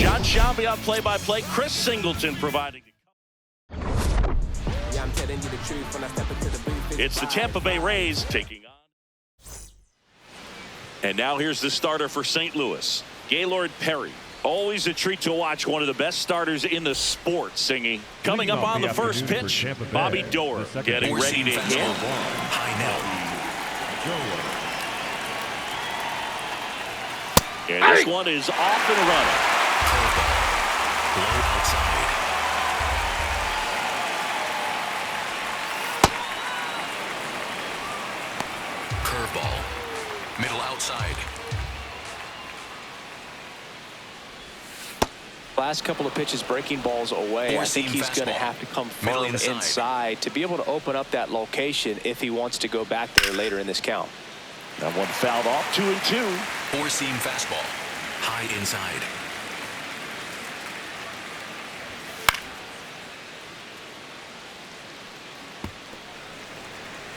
John Shelby on play-by-play. Chris Singleton providing. Yeah, I'm telling you the truth when I step into the booth. It's the Tampa Bay Rays taking on. And now here's the starter for St. Louis, Gaylord Perry. Always a treat to watch one of the best starters in the sport, singing. Coming up on the first pitch, Bobby Doerr getting ready to hit. And this one is off and running. Low outside. Curveball. Middle outside. Last couple of pitches breaking balls away. I think he's going to have to come firm inside to be able to open up that location if he wants to go back there later in this count. That one fouled off, 2-2. Four-seam fastball. High inside.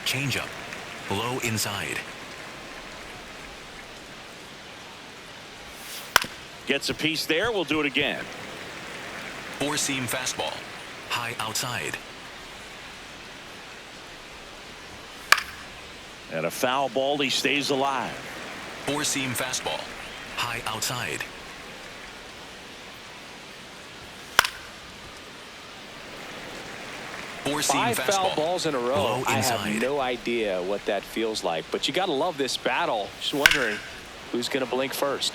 Changeup. Low inside. Gets a piece there. We'll do it again. Four-seam fastball. High outside. And a foul ball. He stays alive. Four-seam fastball. High outside. Five foul balls in a row. I have no idea what that feels like, but you got to love this battle. Just wondering who's going to blink first.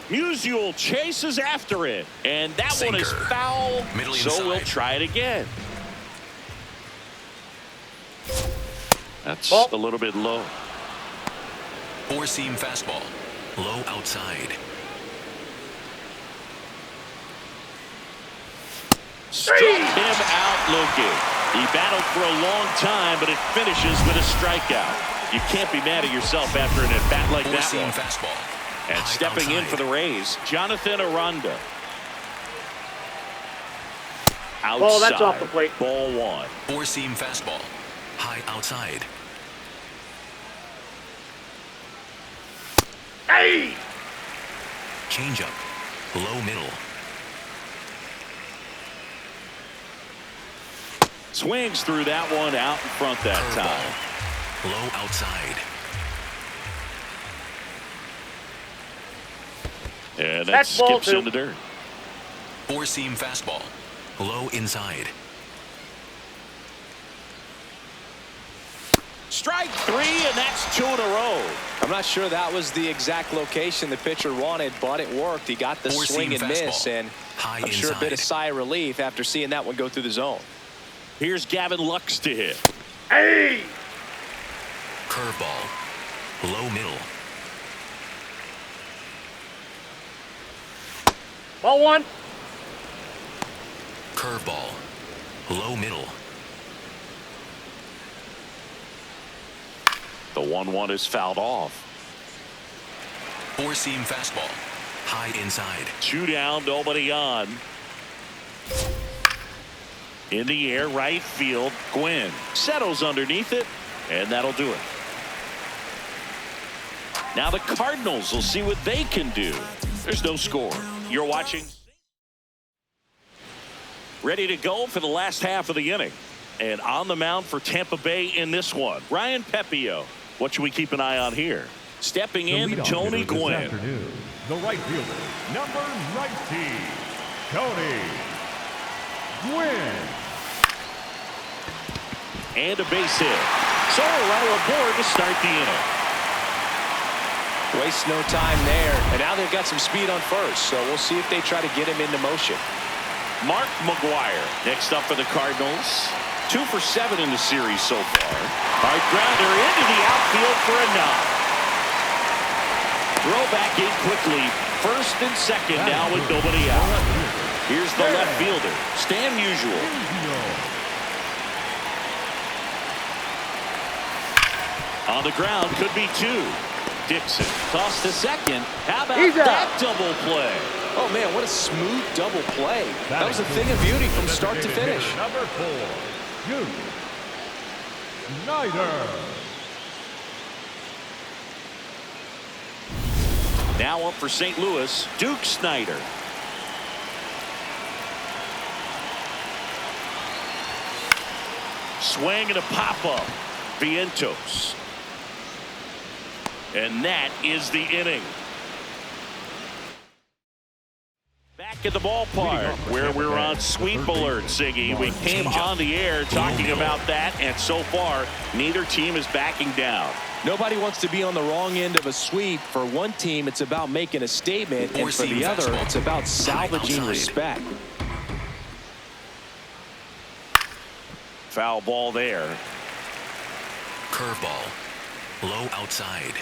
Musial chases after it, and that one is foul, so we'll try it again. That's a little bit low. Four-seam fastball. Low outside. Struck him out looking. He battled for a long time, but it finishes with a strikeout. You can't be mad at yourself after an at-bat like that one. Fastball. And stepping in for the Rays, Jonathan Aranda. Outside. Ball, that's off the plate. Ball one. Four-seam fastball. High outside. Hey! Changeup. Low middle. Swings through that one out in front that time. Low outside. And that skips in the dirt. Four-seam fastball. Low inside. Strike three, and that's two in a row. I'm not sure that was the exact location the pitcher wanted, but it worked. He got the swing and miss, and I'm sure a bit of sigh of relief after seeing that one go through the zone. Here's Gavin Lux to hit. Hey! Curveball. Low middle. Ball one. Curveball. Low middle. The 1-1 is fouled off. Four-seam fastball. High inside. 2 down, nobody on. In the air, right field. Gwynn settles underneath it, and that'll do it. Now the Cardinals will see what they can do. There's no score. You're watching. Ready to go for the last half of the inning. And on the mound for Tampa Bay in this one, Ryan Pepio. What should we keep an eye on here? Stepping in, Tony Gwynn. The right fielder, number 19, Tony Gwynn. And a base hit. So a runner aboard to start the inning. Waste no time there. And now they've got some speed on first, so we'll see if they try to get him into motion. Mark McGwire next up for the Cardinals. 2 for 7 in the series so far. Hard grounder into the outfield for a knock. Throw back in quickly. First and second now with nobody out. Here's the left fielder, Stan Musial. On the ground, could be 2. Dixon tossed to second. How about that double play? Oh, man, what a smooth double play. That was a thing of beauty from start to finish. Number 4, Jude Snyder. Now up for St. Louis, Duke Snider. Swing and a pop-up. Vientos. And that is the inning. Back at the ballpark where we're on sweep alert, Siggy. We came on the air talking about that, and so far, neither team is backing down. Nobody wants to be on the wrong end of a sweep. For one team, it's about making a statement, and for the other, it's about salvaging respect. Foul ball there. Curveball. Low outside.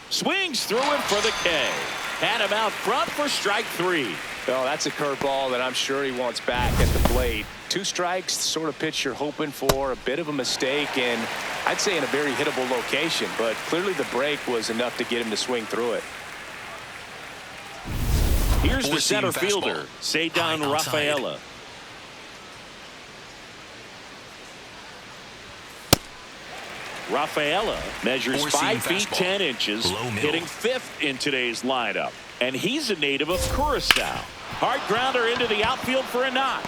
Swings through him for the K. Had him out front for strike 3. Oh, that's a curveball that I'm sure he wants back at the plate. 2 strikes, the sort of pitch you're hoping for. A bit of a mistake, and I'd say in a very hittable location, but clearly the break was enough to get him to swing through it. Here's the center fielder, Ceddanne Rafaela. Rafaela measures 5 feet 10 inches, hitting 5th in today's lineup. And he's a native of Curacao. Hard grounder into the outfield for a knock.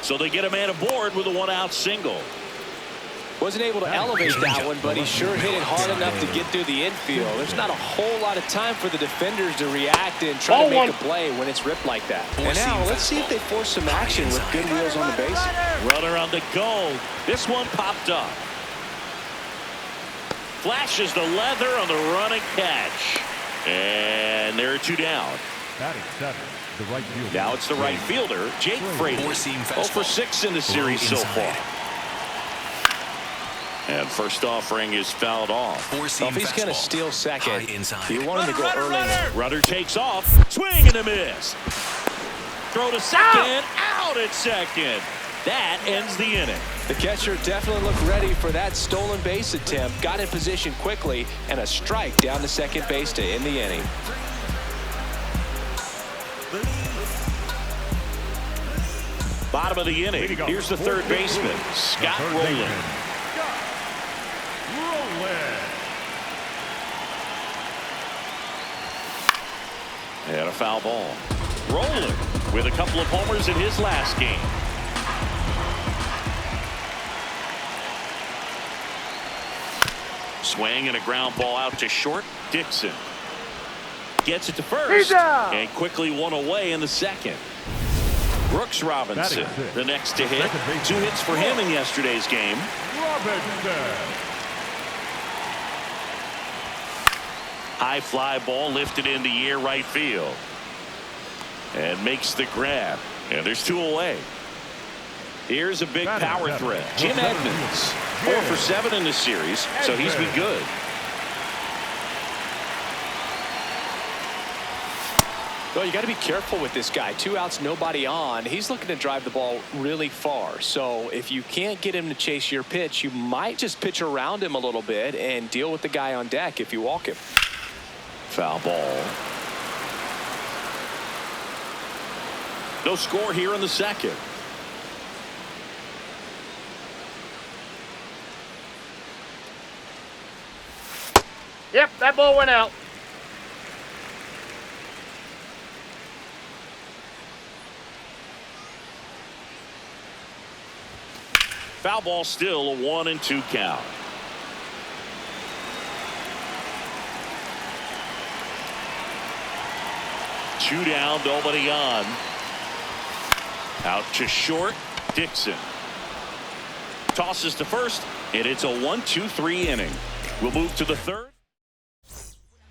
So they get a man aboard with a 1-out single. Wasn't able to elevate that one, but he sure hit it hard enough to get through the infield. There's not a whole lot of time for the defenders to react and try to make a play when it's ripped like that. And now let's see if they force some action with good wheels on the base. Runner on the go. This one popped up. Flashes the leather on the running catch. And there are 2 down. Batting 7, the right fielder. Now it's the right fielder, Jake Fraley. 0 for 6 in the series so far. And first offering is fouled off. Well, if he's going to steal second, you want him to go early. Runner takes off. Swing and a miss. Throw to second. Out at second. That ends the inning. The catcher definitely looked ready for that stolen base attempt. Got in position quickly, and a strike down to second base to end the inning. Bottom of the inning. Here's the third baseman, Scott Rowland. And a foul ball. Rowland with a couple of homers in his last game. Swing and a ground ball out to short. Dixon gets it to first and quickly one away in the second. Brooks Robinson, the next to hit. 2 hits for him in yesterday's game. High fly ball lifted in the air right field. And makes the grab. And there's 2 away. Here's a big power threat. Jim Edmonds, 4 for 7 in the series, so he's been good. Well, you got to be careful with this guy. 2 outs, nobody on. He's looking to drive the ball really far. So if you can't get him to chase your pitch, you might just pitch around him a little bit and deal with the guy on deck if you walk him. Foul ball. No score here in the second. Yep, that ball went out. Foul ball, still a 1-2 count. Two down, nobody on. Out to short, Dixon. Tosses to first, and it's a 1-2-3 inning. We'll move to the third.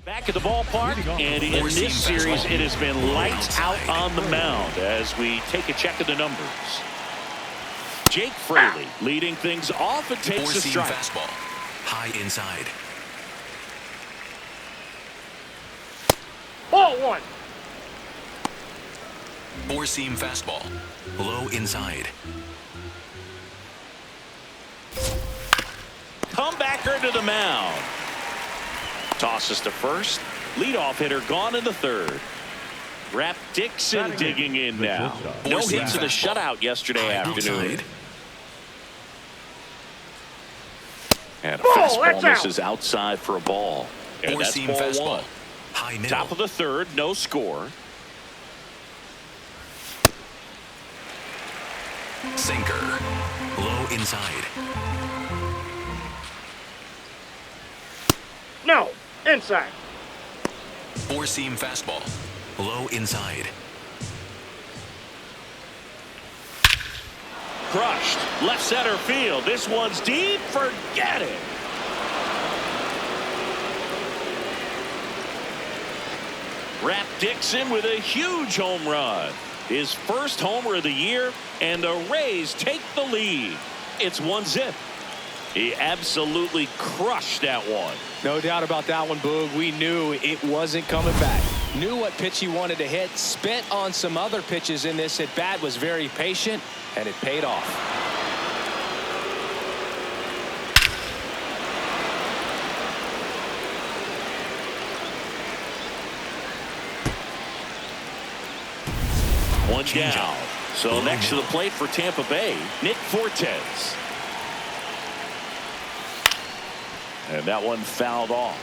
Back at the ballpark, and in this series, it has been lights out on the mound as we take a check of the numbers. Jake Fraley leading things off and takes a strike. Fastball, high inside. Ball 1. 4-seam fastball, low inside. Comebacker to the mound. Tosses to first. Leadoff hitter gone in the third. Rap Dixon digging in now. No hits in the shutout yesterday afternoon. And a Ball, fastball that's out. misses outside for a ball. And that's Four-seam ball fastball. one. High middle. Top of the third, no score. Sinker. Low inside. No, inside. Four-seam fastball. Low inside. Crushed. Left center field. This one's deep. Forget it. Rap Dixon with a huge home run. His first homer of the year, and the Rays take the lead. It's 1-0. He absolutely crushed that one. No doubt about that one, Boog. We knew it wasn't coming back. Knew what pitch he wanted to hit. Spent on some other pitches in this at bat. Was very patient, and it paid off. One down. So next to the plate for Tampa Bay, Nick Fortes. And that one fouled off.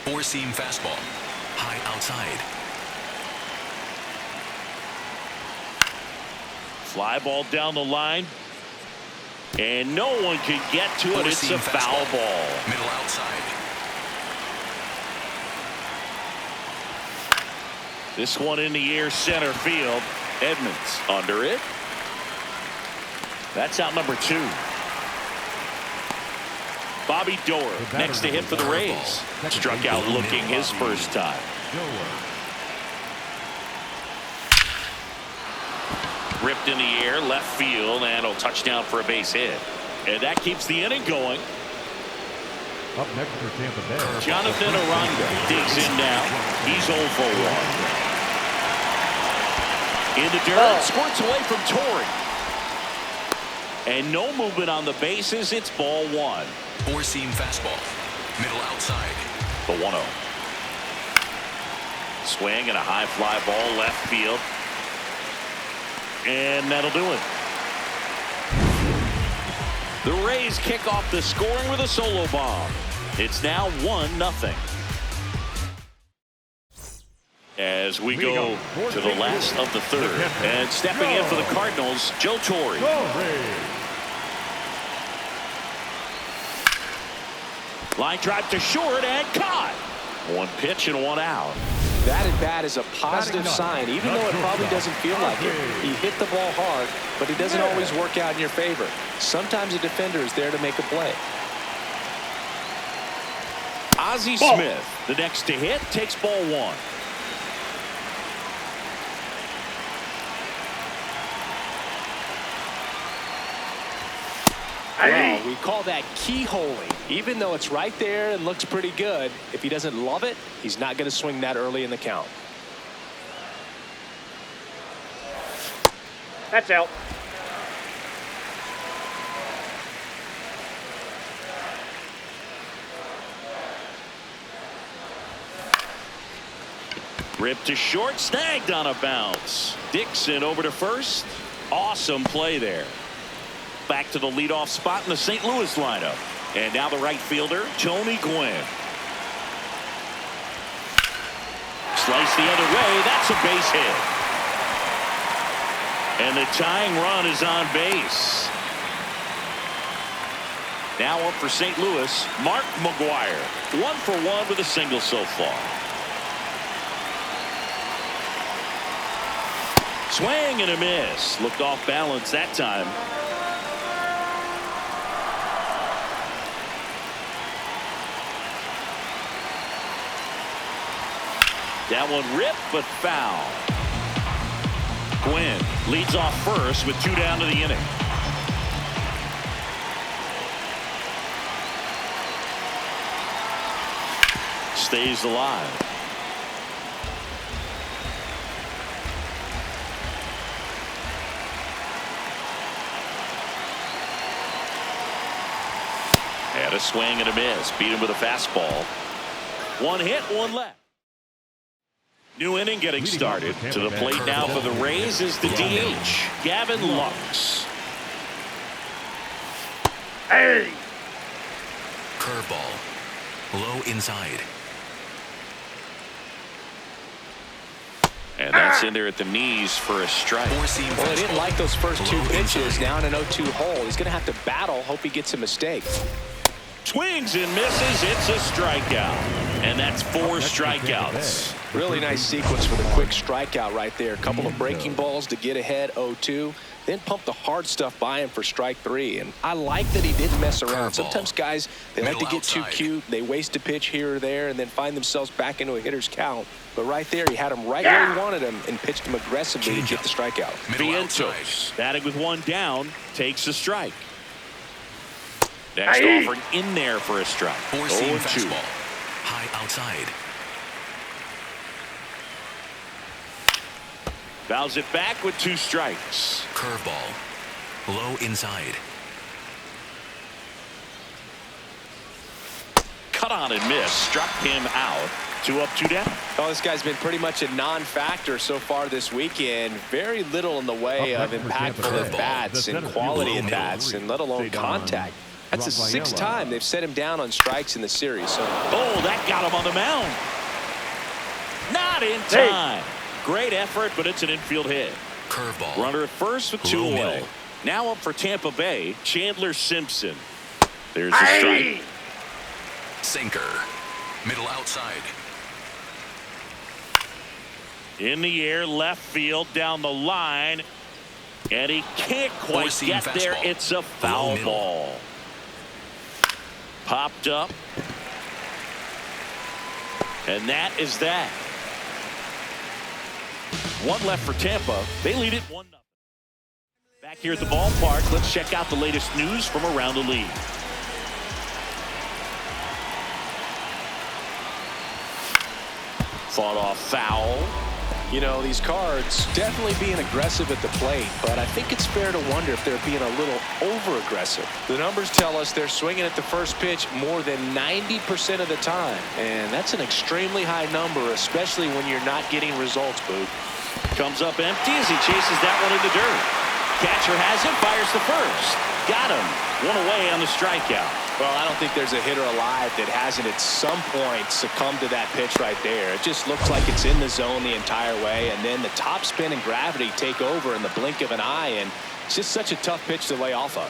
Four-seam fastball. High outside. Fly ball down the line. And no one can get to it. It's a foul ball. Middle outside. This one in the air, center field. Edmonds under it. That's out number 2. Bobby Doerr next to hit for the Rays. Struck out looking his first time. Ripped in the air, left field, and a touchdown for a base hit. And that keeps the inning going. Up next for Tampa Bay, Jonathan Aranda digs in now. He's 0 for 1. In the dirt, squirts away from Torrey. And no movement on the bases. It's ball 1. Four-seam fastball. Middle outside. The 1-0. Swing and a high fly ball left field. And that'll do it. The Rays kick off the scoring with a solo bomb. It's now 1-0. As we go to the last of the third. And stepping in for the Cardinals, Joe Torre. Line drive to short and caught. 1 pitch and 1 out. That at bat is a positive sign, even though it probably doesn't feel like it. He hit the ball hard, but it doesn't always work out in your favor. Sometimes a defender is there to make a play. Ozzie Smith, the next to hit, takes ball 1. Well, we call that keyholing. Even though it's right there and looks pretty good, if he doesn't love it, he's not going to swing that early in the count. That's out. Ripped to short, snagged on a bounce. Dixon over to first. Awesome play there. Back to the leadoff spot in the St. Louis lineup. And now the right fielder, Tony Gwynn. Slice the other way. That's a base hit. And the tying run is on base. Now up for St. Louis, Mark McGuire. 1 for 1 with a single so far. Swing and a miss. Looked off balance that time. That one ripped but foul. Gwynn leads off first with 2 down to the inning. Stays alive. And a swing and a miss. Beat him with a fastball. 1 hit, 1 left. New inning getting started. To the plate now for the Rays is the DH, Gavin Lux. Hey! Curveball. Low inside. And that's in there at the knees for a strike. Four-seam Well, he didn't fastball. like those first two Low pitches. inside. Now in an 0-2 hole. He's going to have to battle. Hope he gets a mistake. Swings and misses. It's a strikeout. And that's 4 strikeouts. Really nice sequence for the quick strikeout right there. A couple of breaking balls to get ahead 0-2. Then pump the hard stuff by him for strike 3. And I like that he didn't mess around. Curveball. Sometimes guys, they like to Middle get too outside. cute. They waste a pitch here or there and then find themselves back into a hitter's count. But right there, he had him right where he wanted him and pitched him aggressively to get the strikeout. Middle outside. Vientos, batting with 1 down, takes a strike. Next Aye. offering in there for a strike. Four-seam 0-2. fastball. High outside. Fouls it back with 2 strikes. Curveball. Low inside. Cut on and miss. Struck him out. 2 up, 2 down. Oh, this guy's been pretty much a non-factor so far this weekend. Very little in the way of impactful at-bats and quality at-bats, and let alone contact. That's the 6th time they've set him down on strikes in the series. So Oh, that got him on the mound. Not in time. Great effort, but it's an infield hit. Curveball. Runner at first with 2 Low away. middle. Now up for Tampa Bay, Chandler Simpson. There's a strike. Sinker. Middle outside. In the air, left field, down the line. And he can't quite Four-seam get there. fastball. It's a foul Low middle. ball. Popped up. And that is that. 1 left for Tampa. They lead it 1-0. Back here at the ballpark, let's check out the latest news from around the league. Fought off foul. you know, these Cards definitely being aggressive at the plate, but I think it's fair to wonder if they're being a little over-aggressive. The numbers tell us they're swinging at the first pitch more than 90% of the time, and that's an extremely high number, especially when you're not getting results, Boog. Comes up empty as he chases that one in the dirt. Catcher has him, fires to first. Got him. 1 away on the strikeout. Well, I don't think there's a hitter alive that hasn't at some point succumbed to that pitch right there. It just looks like it's in the zone the entire way, and then the top spin and gravity take over in the blink of an eye, and it's just such a tough pitch to lay off of.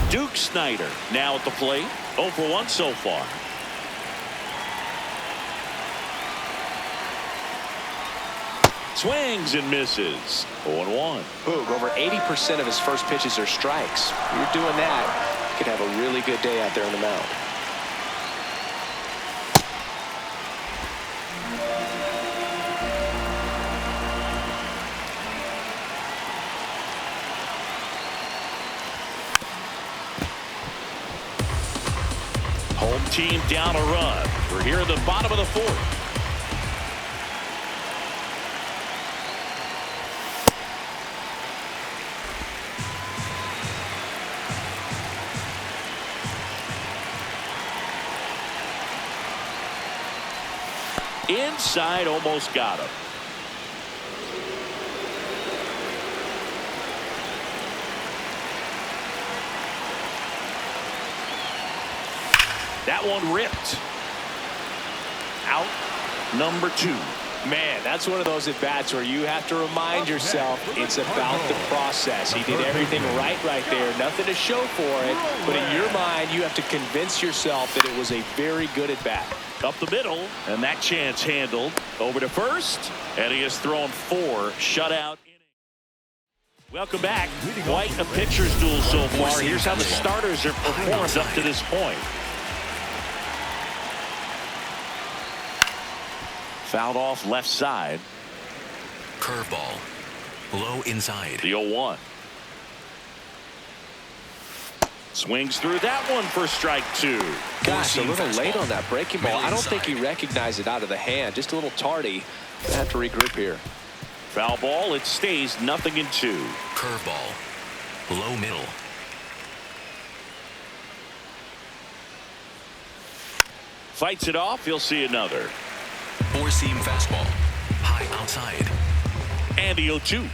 Duke Snyder now at the plate. 0 for 1 so far. Swings and misses. 0-1. Boog, over 80% of his first pitches are strikes. You're doing that, you could have a really good day out there on the mound. Home team down a run. We're here at the bottom of the 4th. Inside, almost got him. That one ripped. Out number 2. Man, that's one of those at-bats where you have to remind yourself it's about the process. He did everything right there. Nothing to show for it. But in your mind, you have to convince yourself that it was a very good at-bat. Up the middle, and that chance handled. Over to first, and he has thrown 4 shutout innings. Welcome back. Quite a pitcher's duel so far. Here's how the starters have performed up to this point. Fouled off left side. Curveball. Low inside. The 0-1. Swings through that one for strike 2. Gosh, a Four-seam little late fastball. on that breaking ball. Middle I don't think he inside. recognized it out of the hand. Just a little tardy. Gonna have to regroup here. Foul ball. It stays 0-2. Curveball. Low middle. Fights it off. He'll see another. Four-seam fastball. High outside. And the 0-2.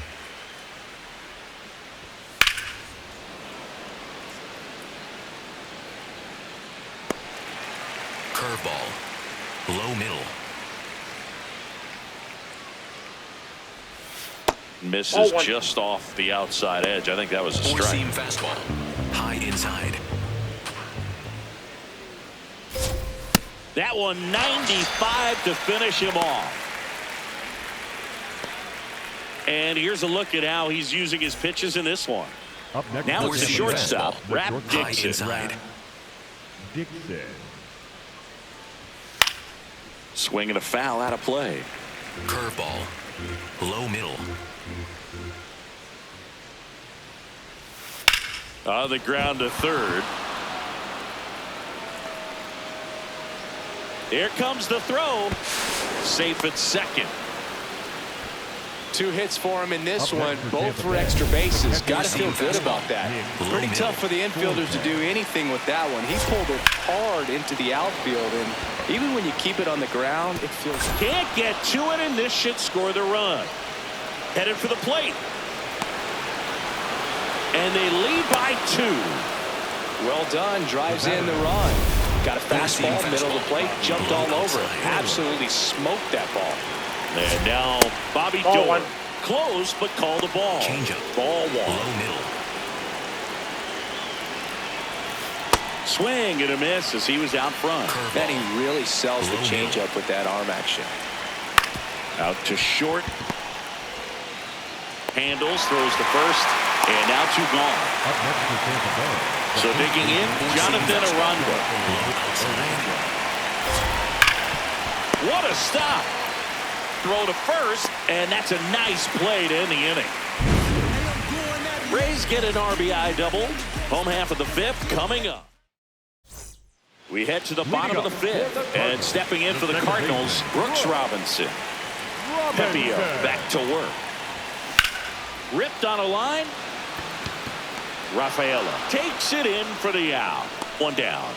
Curveball. Low middle. Misses just off the outside edge. I think that was a strike. Four-seam fastball. High inside. That one 95 to finish him off. And here's a look at how he's using his pitches in this one. Up next, Now it's the shortstop, Rap High Dixon. inside. Dixon. Swinging a foul out of play. Curveball. Low middle. On the ground to third. Here comes the throw. Safe at second. 2 hits for him in this one, both for extra bases. Got to feel good about that. Pretty tough for the infielders to do anything with that one. He pulled it hard into the outfield, and even when you keep it on the ground, it feels... Can't get to it, and this should score the run. Headed for the plate. And they lead by 2. Well done. Drives in the run. Got a fastball, middle of the plate, jumped all over it. Absolutely smoked that ball. And now Bobby Dorr. Close, but called the ball. Changeup. Ball 1. Low middle. Swing and a miss as he was out front. And he really sells the changeup with that arm action. Out to short. Handles, throws to first, and now 2 gone. Up next to Tampa Bay. So digging in, Jonathan Aranda. What a stop. Throw to first, and that's a nice play to end the inning. Rays get an RBI double. Home half of the 5th coming up. We head to the bottom of the 5th, and stepping in for the Cardinals, Brooks Robinson. Pepio back to work. Ripped on a line. Rafaela takes it in for the out. 1 down.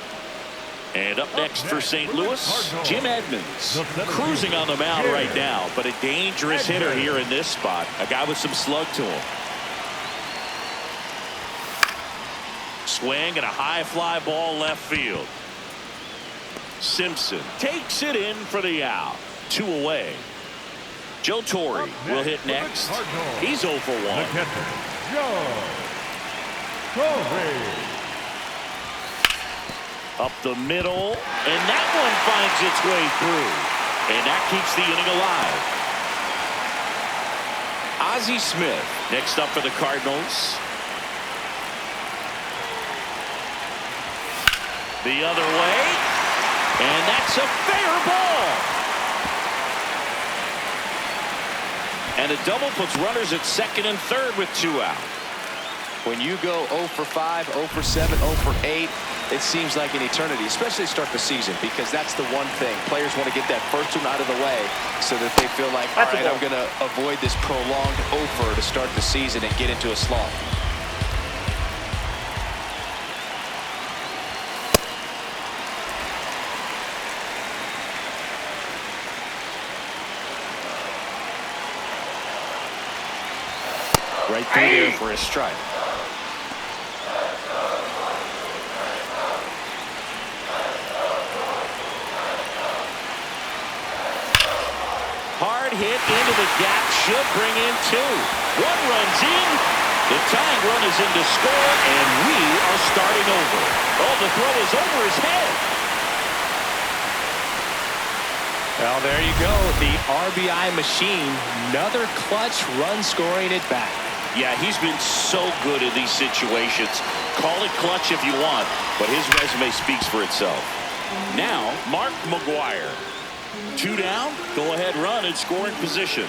And up next for St. Louis, Jim Edmonds. Cruising on the mound right now, but a dangerous hitter here in this spot. A guy with some slug to him. Swing and a high fly ball left field. Simpson takes it in for the out. 2 away. Joe Torre will hit next. He's 0 for 1. Up the middle, and that one finds its way through. And that keeps the inning alive. Ozzie Smith next up for the Cardinals. The other way, and that's a fair ball. And a double puts runners at second and third with 2 out. When you go 0 for 5, 0 for 7, 0 for 8, it seems like an eternity, especially to start the season, because that's the one thing. Players want to get that first one out of the way so that they feel like, all right, I'm going to avoid this prolonged over to start the season and get into a slump. Right through there for a strike. Hard hit into the gap, should bring in 2. 1 runs in. The tying run is in to score, and we are starting over. Oh, the throw is over his head. Well, there you go. The RBI machine. Another clutch run scoring at bat. Yeah, he's been so good in these situations. Call it clutch if you want, but his resume speaks for itself. Now, Mark McGwire. 2 down, go ahead run in scoring position.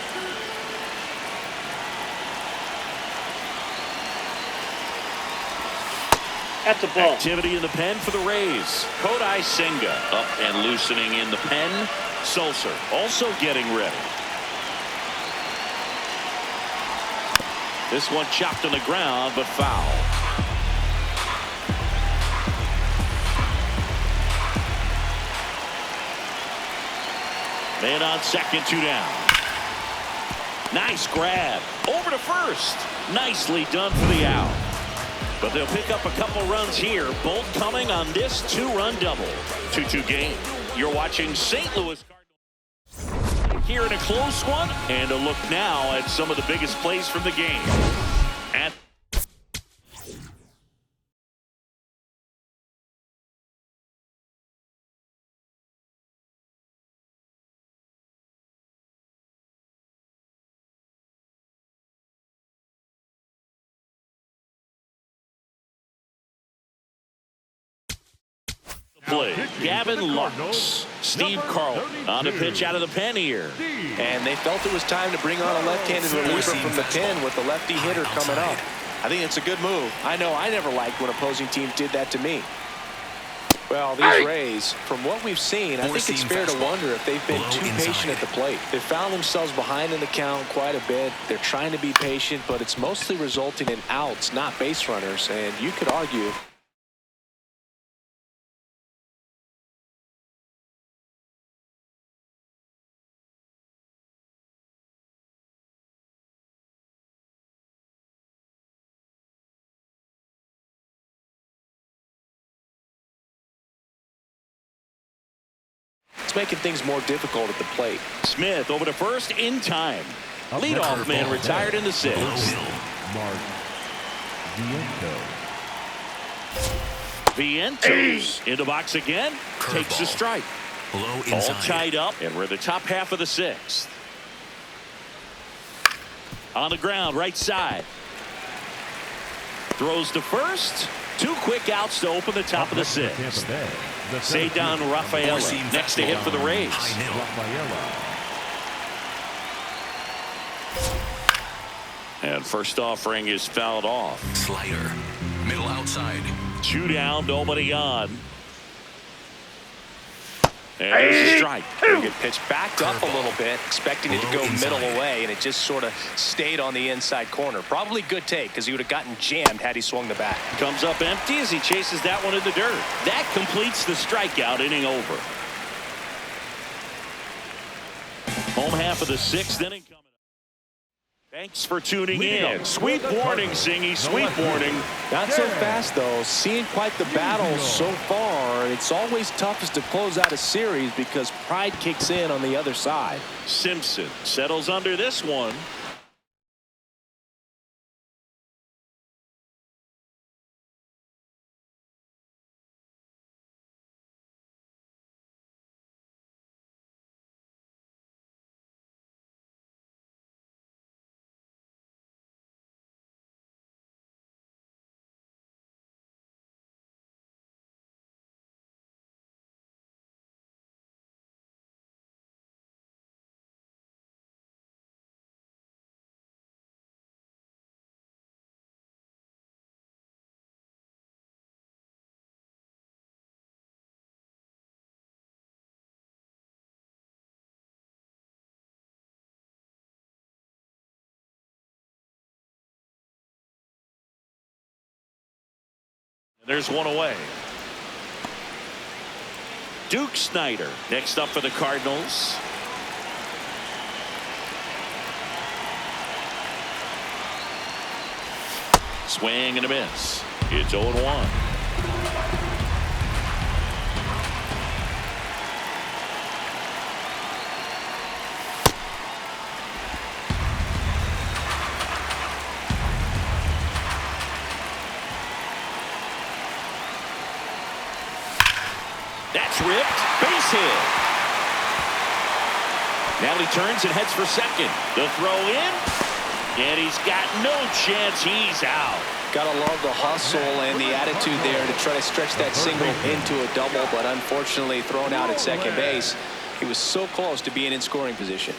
That's a ball. Activity in the pen for the Rays. Kodai Senga up and loosening in the pen. Sulser also getting ready. This one chopped on the ground, but foul. Man on second, 2 down. Nice grab. Over to first. Nicely done for the out. But they'll pick up a couple runs here, both coming on this 2-run double. 2-2 game. You're watching St. Louis Cardinals here in a close one. And a look now at some of the biggest plays from the game. At play. Gavin Lux, Steve Carlton on the pitch out of the pen here. And they felt it was time to bring on a left-handed reliever from the pen with the lefty hitter coming up. I think it's a good move. I know I never liked when opposing teams did that to me. Well, these Rays, from what we've seen, I think it's fair to wonder if they've been too patient at the plate. They found themselves behind in the count quite a bit. They're trying to be patient, but it's mostly resulting in outs, not base runners. And you could argue making things more difficult at the plate. Smith over to first in time. Leadoff man retired in the 6th. Mark Vientos into box again. Takes a strike. Low All inside. tied up, and we're the top half of the 6th. On the ground, right side. Throws to first. 2 quick outs to open the top of the 6th. Cedar Rafaela next to hit for the Rays. And first offering is fouled off. Slider. Middle outside. 2 down, nobody on. And there's a strike. Good pitch, backed up a little bit, expecting it to go middle away, and it just sort of stayed on the inside corner. Probably good take, because he would have gotten jammed had he swung the bat. Comes up empty as he chases that one in the dirt. That completes the strikeout, inning over. Home half of the 6th inning coming up. Thanks for tuning in. Sweet warning, Singy. Sweet warning. Not so fast, though. Seeing quite the battle so far. It's always toughest to close out a series because pride kicks in on the other side. Simpson settles under this one. There's one away. Duke Snider next up for the Cardinals. Swing and a miss. It's 0-1. That's ripped. Base hit. Now he turns and heads for second. The throw in. And he's got no chance. He's out. Gotta love the hustle and the attitude there to try to stretch that single into a double, but unfortunately thrown out at second base. He was so close to being in scoring position.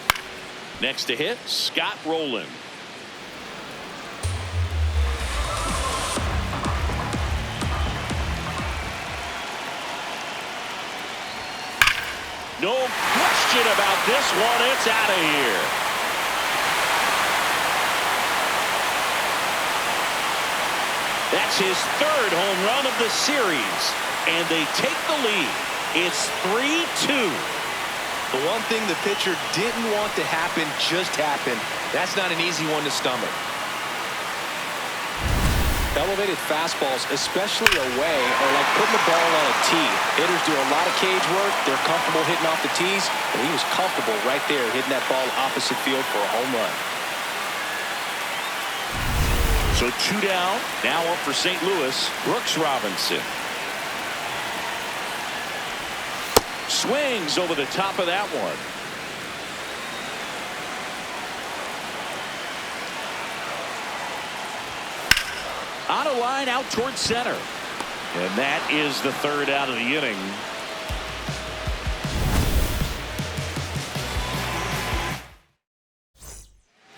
Next to hit, Scott Rowland. No question about this one. It's out of here. That's his 3rd home run of the series, and they take the lead. It's 3-2. The one thing the pitcher didn't want to happen just happened. That's not an easy one to stomach. Elevated fastballs, especially away, are like putting the ball on a tee. Hitters do a lot of cage work. They're comfortable hitting off the tees, and he was comfortable right there hitting that ball opposite field for a home run. So 2 down. Now up for St. Louis, Brooks Robinson. Swings over the top of that one. On a line out towards center. And that is the 3rd out of the inning.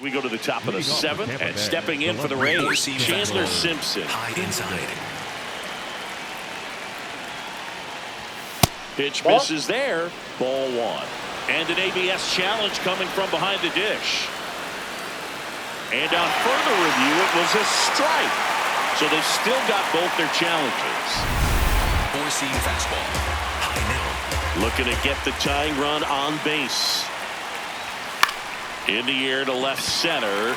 We go to the top of the 7th, and stepping in for the Rays, Chandler Simpson. High inside. Pitch misses there. Ball 1. And an ABS challenge coming from behind the dish. And on further review, it was a strike. So they've still got both their challenges. 4-seam fastball. High middle. Looking to get the tying run on base. In the air to left center.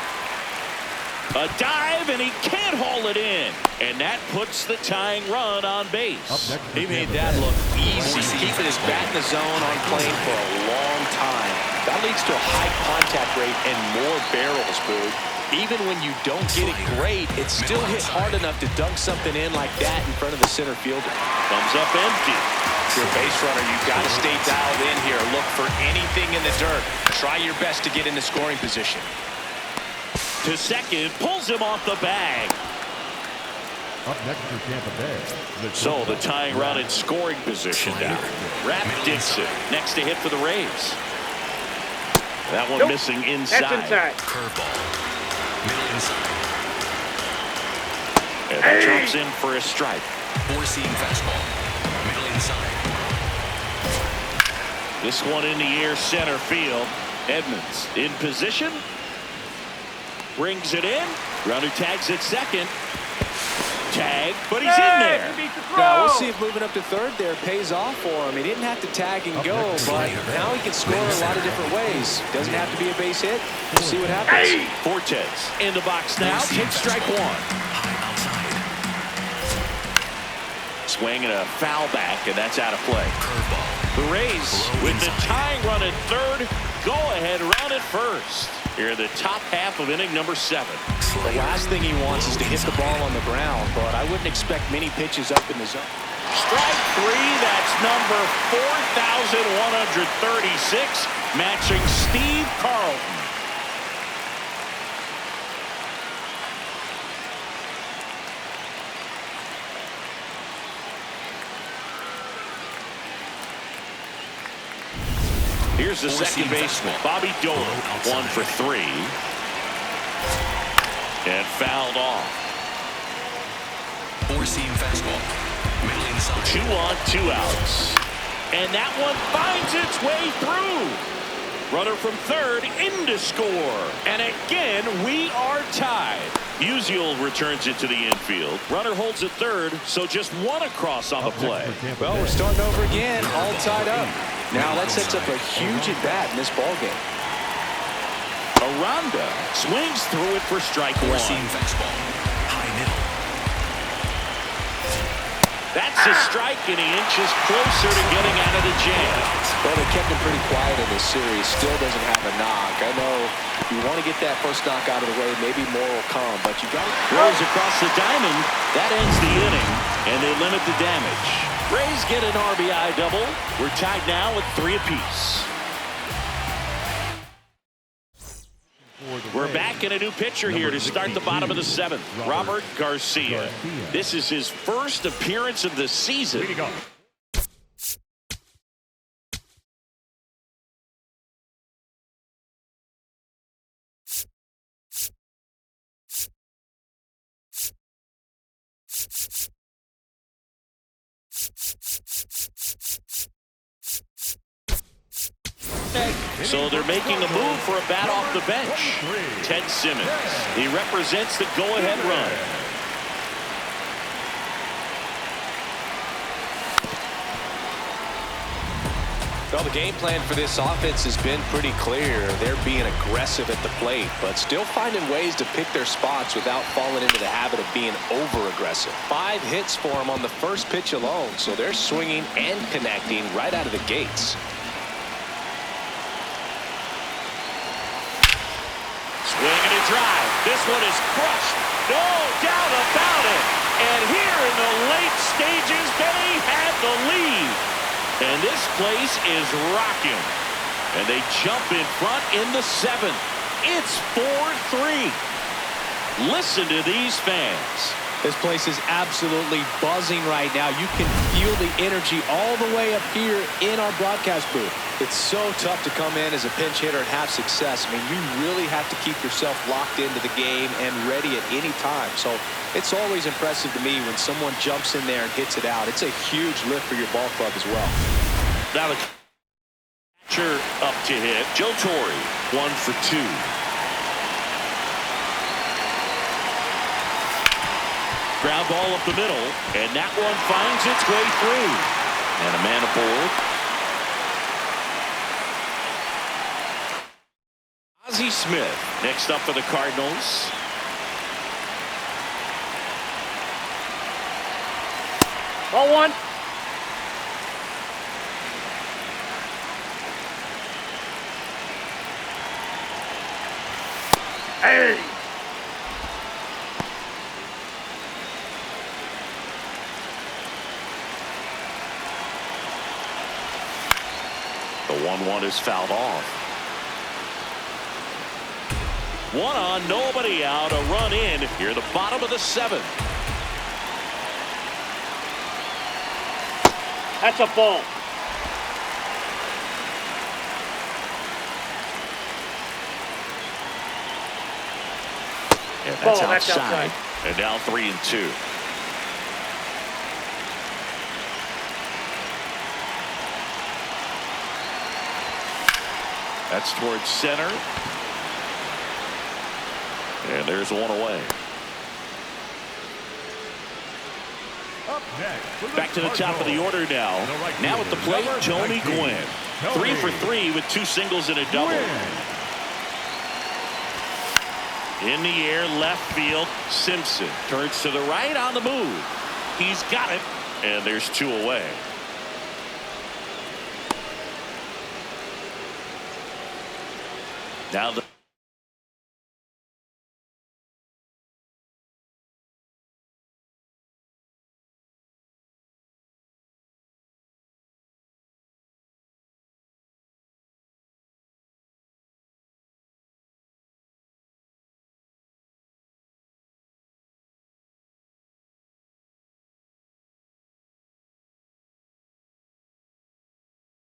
A dive, and he can't haul it in. And that puts the tying run on base. He made that look easy, keeping his bat in the zone on plane for a long time. That leads to a high contact rate and more barrels, Boog. Even when you don't get it great, it still hit hard enough to dunk something in like that in front of the center fielder. Comes up empty. If you're a base runner, you've got to stay dialed in here. Look for anything in the dirt. Try your best to get into scoring position. To second, pulls him off the bag. Up next for Tampa Bay. So the tying run in scoring position now. Rap Dixon next to hit for the Rays. That one missing inside. That's inside. Curveball. Middle inside. And that drops in for a strike. 4-seam fastball. Middle inside. This one in the air center field. Edmonds in position. Brings it in. Runner tags at second. Tag, but he's in there. Now we'll see if moving up to third there pays off for him. He didn't have to tag and go, but now he can score a lot of different ways. Doesn't have to be a base hit. We'll see what happens. Fortes in the box now. Takes strike 1. Swing and a foul back, and that's out of play. The Rays with the tying run at third. Go ahead run at first. Here in the top half of inning number 7. The last thing he wants is to hit the ball on the ground, but I wouldn't expect many pitches up in the zone. Strike 3, that's number 4,136, matching Steve Carlton. Here's the second baseman, Bobby Doer, 1 for 3. And fouled off. 4-seam fastball. Middle inside. 2 on, 2 outs. And that one finds its way through. Runner from third in to score. And again, we are tied. Musial returns it to the infield. Runner holds at third, so just 1 across on the play. Well, we're starting over again, all tied up. Now that sets up a huge at-bat in this ballgame. Aranda swings through it for strike 1. 4-seam fastball. High middle. That's a strike, and he inches closer to getting out of the jam. Well, they kept him pretty quiet in this series. Still doesn't have a knock. I know you want to get that first knock out of the way. Maybe more will come, but you got it. Throws across the diamond. That ends the inning, and they limit the damage. Rays get an RBI double. We're tied now with 3 apiece. We're back in a new pitcher here to start the bottom of the 7th. Robert Garcia. This is his first appearance of the season. So they're making a move for a bat off the bench. Ted Simmons. He represents the go-ahead run. Well, the game plan for this offense has been pretty clear. They're being aggressive at the plate, but still finding ways to pick their spots without falling into the habit of being over-aggressive. 5 hits for them on the first pitch alone, so they're swinging and connecting right out of the gates. Swing and a drive. This one is crushed. No doubt about it. And here in the late stages, they had the lead. And this place is rocking. And they jump in front in the 7th. It's 4-3. Listen to these fans. This place is absolutely buzzing right now. You can feel the energy all the way up here in our broadcast booth. It's so tough to come in as a pinch hitter and have success. I mean, you really have to keep yourself locked into the game and ready at any time. So it's always impressive to me when someone jumps in there and hits it out. It's a huge lift for your ball club as well. Now the catcher up to hit. Joe Torre, 1 for 2. Ground ball up the middle, and that one finds its way through. And a man aboard. Ozzie Smith next up for the Cardinals. Ball 1. Hey. The 1-1 is fouled off. 1 on, nobody out, a run in here, the bottom of the 7th. That's a ball. And Ball, that's that's outside. outside. And now 3-2. That's towards center. And there's 1 away. Up next, Back to the top of the order now. Now at the plate, Tony Gwynn. 3 for 3 with 2 singles and a double. In the air, left field, Simpson turns to the right on the move. He's got it, and there's 2 away. Now the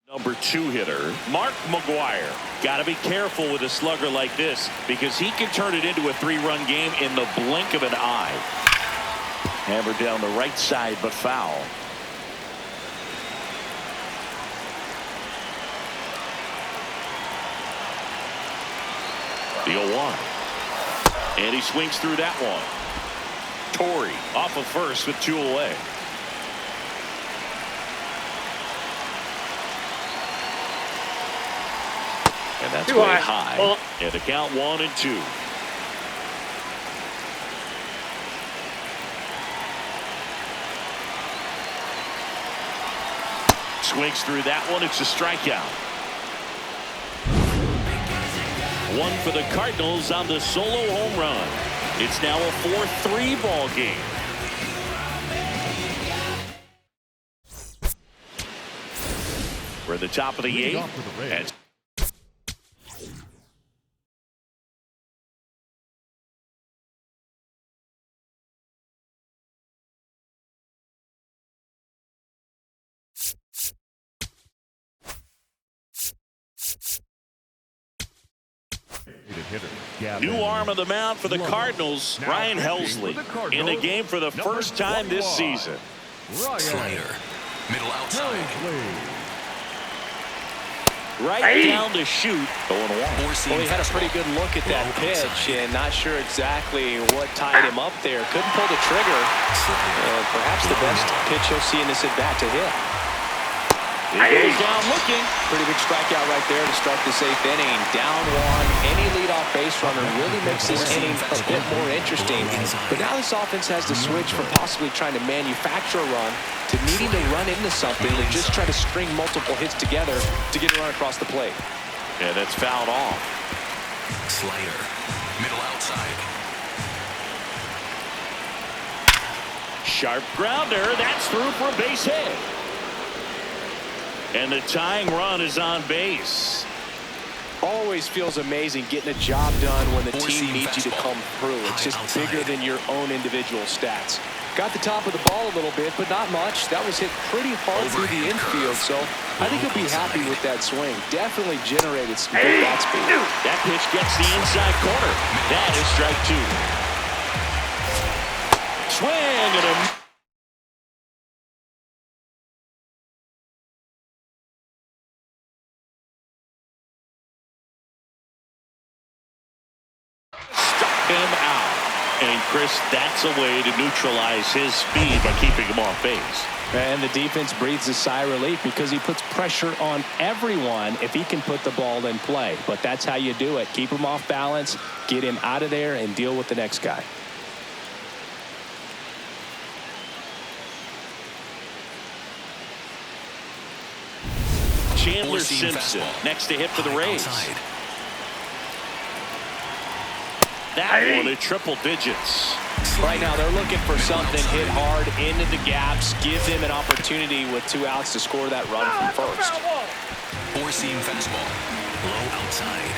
number 2 hitter, Mark McGwire. Got to be careful with a slugger like this because he can turn it into a 3-run game in the blink of an eye. Hammered down the right side, but foul. The 0-1. And he swings through that one. Torre off of first with 2 away. And that's Too way high. high. And the count 1-2. Swings through that one. It's a strikeout. 1 for the Cardinals on the solo home run. It's now a 4-3 ball game. We're at the top of the 8th. And new arm of the mound for the Cardinals, Ryan Helsley, in the game for the first time this season. Slider. Middle outside. Right down to shoot. 0-1. Well, he had a pretty good look at that pitch and not sure exactly what tied him up there. Couldn't pull the trigger. And perhaps the best pitch he'll see in this at bat to hit. He goes down looking. Pretty big strikeout right there to start this 8th inning. Down one. Any leadoff base runner really makes this inning a bit more interesting. But now this offense has to switch from possibly trying to manufacture a run to needing to run into something and just try to string multiple hits together to get a run across the plate. Yeah, that's fouled off. Slider. Middle outside. Sharp grounder. That's through for a base hit. And the tying run is on base. Always feels amazing getting a job done when the team needs you to come through. It's just bigger than your own individual stats. Got the top of the ball a little bit, but not much. That was hit pretty hard through the infield, so I think he'll be happy with that swing. Definitely generated some good bat speed. That pitch gets the inside corner. That is strike 2. Swing and a... Struck him out. And Chris, that's a way to neutralize his speed by keeping him off base. And the defense breathes a sigh of relief because he puts pressure on everyone if he can put the ball in play. But that's how you do it. Keep him off balance, get him out of there, and deal with the next guy. Chandler Simpson next to hit for the Rays. Outside. That one at triple digits. Right now they're looking for something hit hard into the gaps, give them an opportunity with 2 outs to score that run from first. Four-seam fastball. Low outside.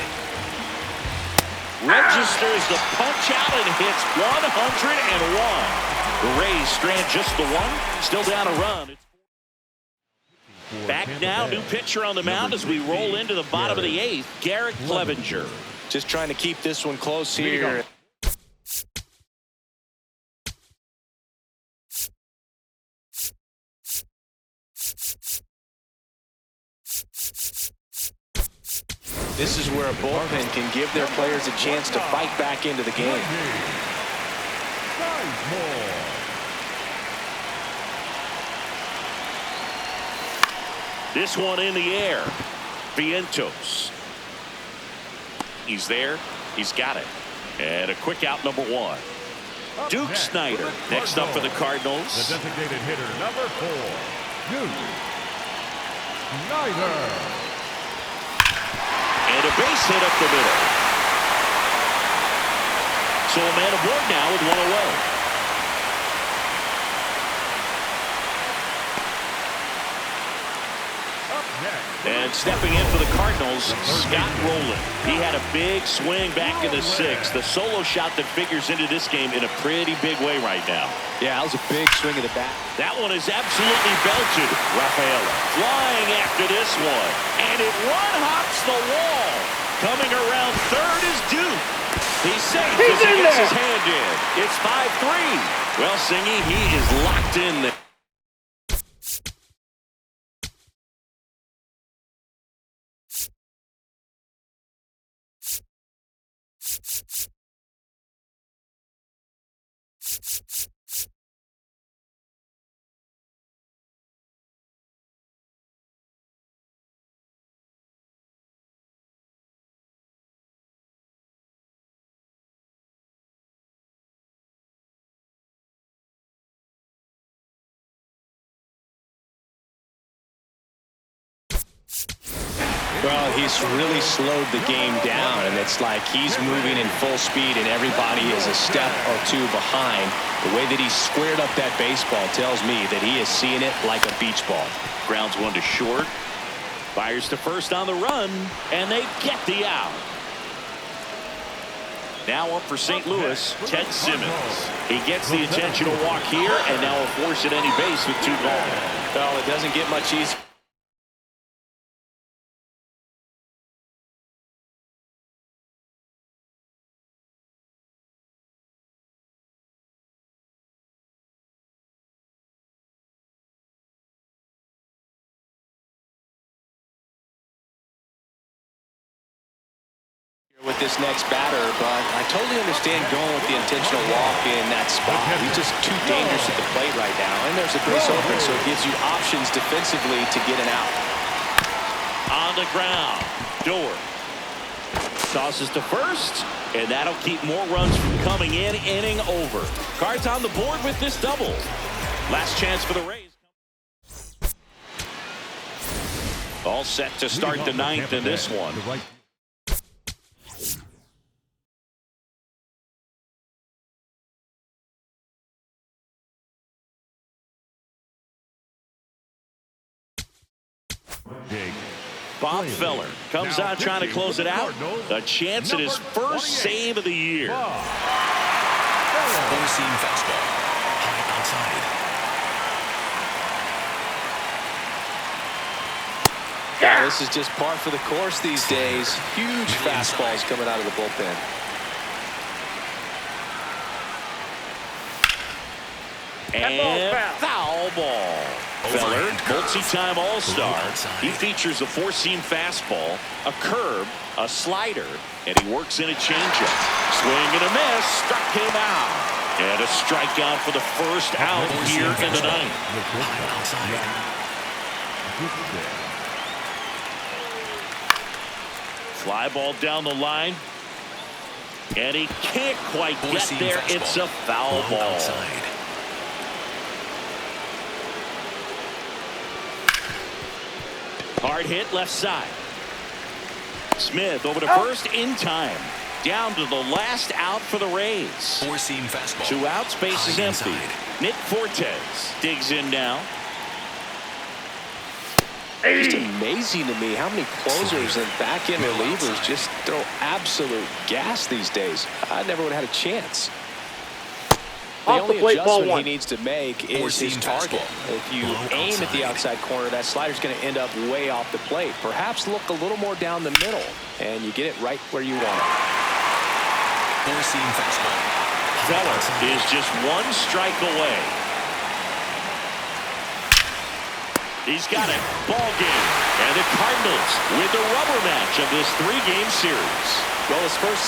Registers the punch out and hits 101. The Rays strand just the one, still down a run. Back now, new pitcher on the mound as we roll into the bottom of the 8th, Garrett Clevenger. Just trying to keep this one close here. This is where a bullpen can give their players a chance to fight back into the game. This one in the air. Vientos. He's there. He's got it. And a quick out, number 1. Duke Snyder next up for the Cardinals. The designated hitter, number 4, Duke Snyder. And a base hit up the middle. So a man aboard now with 1 away. And stepping in for the Cardinals, Scott Rowland. He had a big swing back in the 6th. The solo shot that figures into this game in a pretty big way right now. Yeah, that was a big swing of the bat. That one is absolutely belted. Rafaela flying after this one. And it one-hops the wall. Coming around third is Duke. He's safe as he gets his hand in. It's 5-3. Well, Singy, he is locked in there. Well, he's really slowed the game down, and it's like he's moving in full speed, and everybody is a step or 2 behind. The way that he squared up that baseball tells me that he is seeing it like a beach ball. Grounds 1 to short. Fires to first on the run, and they get the out. Now up for St. Louis, Ted Simmons. He gets the intentional walk here, and now a force at any base with 2 gone. Well, it doesn't get much easier. With this next batter, but I totally understand going with the intentional walk in that spot. He's just too dangerous at the plate right now, and there's a base open, so it gives you options defensively to get an out. On the ground, Door tosses to first, and that'll keep more runs from coming in. Inning over. Cards on the board with this double. Last chance for the Rays. All set to start the ninth in this one. Bob Feller comes out trying to close it out. A chance at his first save of the year. Four-seam fastball. High outside. Yeah, this is just par for the course these days. Huge fastballs coming out of the bullpen. And foul ball. Feller, multi-time All-Star. He features a four-seam fastball, a curve, a slider, and he works in a changeup. Swing and a miss, struck him out. And a strikeout for the first out here in the ninth. Fly ball down the line. And he can't quite get there. It's a foul ball. Hard hit left side. Smith over to first in time. Down to the last out for the Rays. Four-seam fastball. 2 outs, base is empty. Nick Fortes digs in now. It's amazing to me how many closers and back-end relievers just throw absolute gas these days. I never would have had a chance. The only adjustment he needs to make is his target. If you aim at the outside corner, that slider's going to end up way off the plate. Perhaps look a little more down the middle, and you get it right where you want it. Four-seam fastball. Feller is just 1 strike away. He's got it. Ball game. And the Cardinals with the rubber match of this 3-game series. Well, his first